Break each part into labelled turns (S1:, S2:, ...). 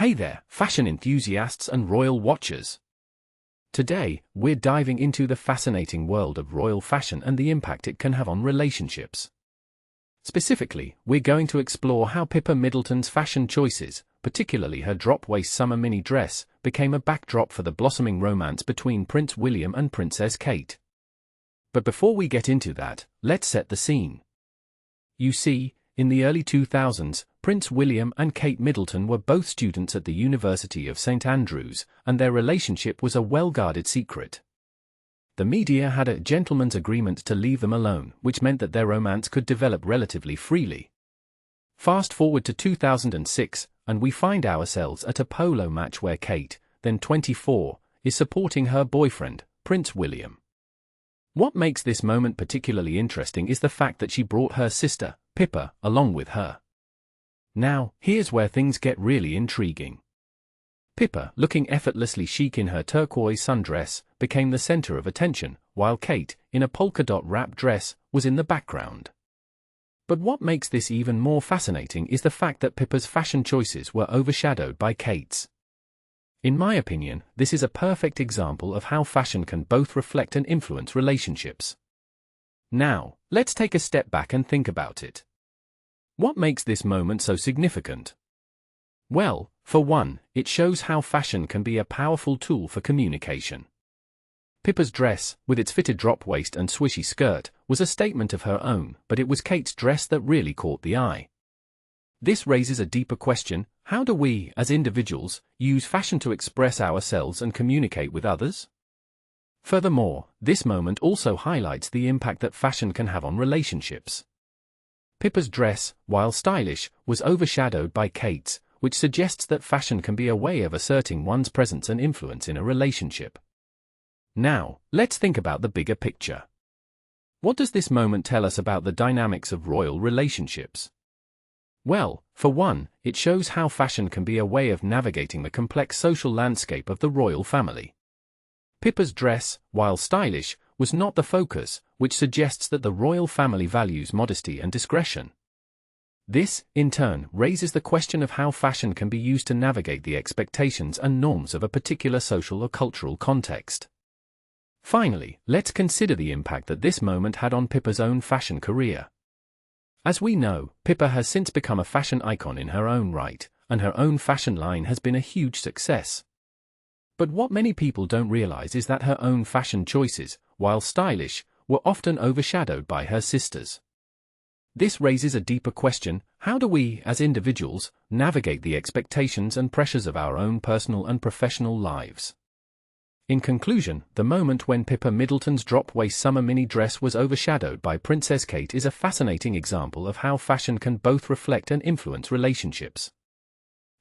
S1: Hey there, fashion enthusiasts and royal watchers. Today, we're diving into the fascinating world of royal fashion and the impact it can have on relationships. Specifically, we're going to explore how Pippa Middleton's fashion choices, particularly her drop-waist summer mini dress, became a backdrop for the blossoming romance between Prince William and Princess Kate. But before we get into that, let's set the scene. You see, in the early 2000s, Prince William and Kate Middleton were both students at the University of St. Andrews, and their relationship was a well-guarded secret. The media had a gentleman's agreement to leave them alone, which meant that their romance could develop relatively freely. Fast forward to 2006, and we find ourselves at a polo match where Kate, then 24, is supporting her boyfriend, Prince William. What makes this moment particularly interesting is the fact that she brought her sister, Pippa, along with her. Now, here's where things get really intriguing. Pippa, looking effortlessly chic in her turquoise sundress, became the center of attention, while Kate, in a polka-dot wrap dress, was in the background. But what makes this even more fascinating is the fact that Pippa's fashion choices were overshadowed by Kate's. In my opinion, this is a perfect example of how fashion can both reflect and influence relationships. Now, let's take a step back and think about it. What makes this moment so significant? Well, for one, it shows how fashion can be a powerful tool for communication. Pippa's dress, with its fitted drop waist and swishy skirt, was a statement of her own, but it was Kate's dress that really caught the eye. This raises a deeper question: how do we, as individuals, use fashion to express ourselves and communicate with others? Furthermore, this moment also highlights the impact that fashion can have on relationships. Pippa's dress, while stylish, was overshadowed by Kate's, which suggests that fashion can be a way of asserting one's presence and influence in a relationship. Now, let's think about the bigger picture. What does this moment tell us about the dynamics of royal relationships? Well, for one, it shows how fashion can be a way of navigating the complex social landscape of the royal family. Pippa's dress, while stylish, was not the focus, which suggests that the royal family values modesty and discretion. This, in turn, raises the question of how fashion can be used to navigate the expectations and norms of a particular social or cultural context. Finally, let's consider the impact that this moment had on Pippa's own fashion career. As we know, Pippa has since become a fashion icon in her own right, and her own fashion line has been a huge success. But what many people don't realize is that her own fashion choices, while stylish, were often overshadowed by her sisters. This raises a deeper question: how do we, as individuals, navigate the expectations and pressures of our own personal and professional lives? In conclusion, the moment when Pippa Middleton's drop-waist summer mini dress was overshadowed by Princess Kate is a fascinating example of how fashion can both reflect and influence relationships.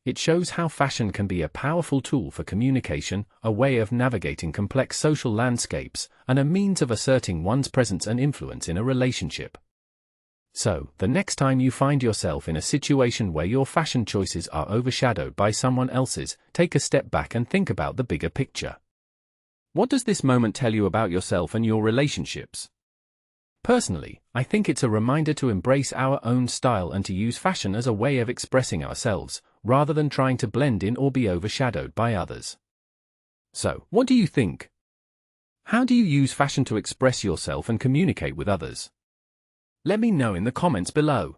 S1: It shows how fashion can be a powerful tool for communication, a way of navigating complex social landscapes, and a means of asserting one's presence and influence in a relationship. So, the next time you find yourself in a situation where your fashion choices are overshadowed by someone else's, take a step back and think about the bigger picture. What does this moment tell you about yourself and your relationships? Personally, I think it's a reminder to embrace our own style and to use fashion as a way of expressing ourselves, rather than trying to blend in or be overshadowed by others. So, what do you think? How do you use fashion to express yourself and communicate with others? Let me know in the comments below.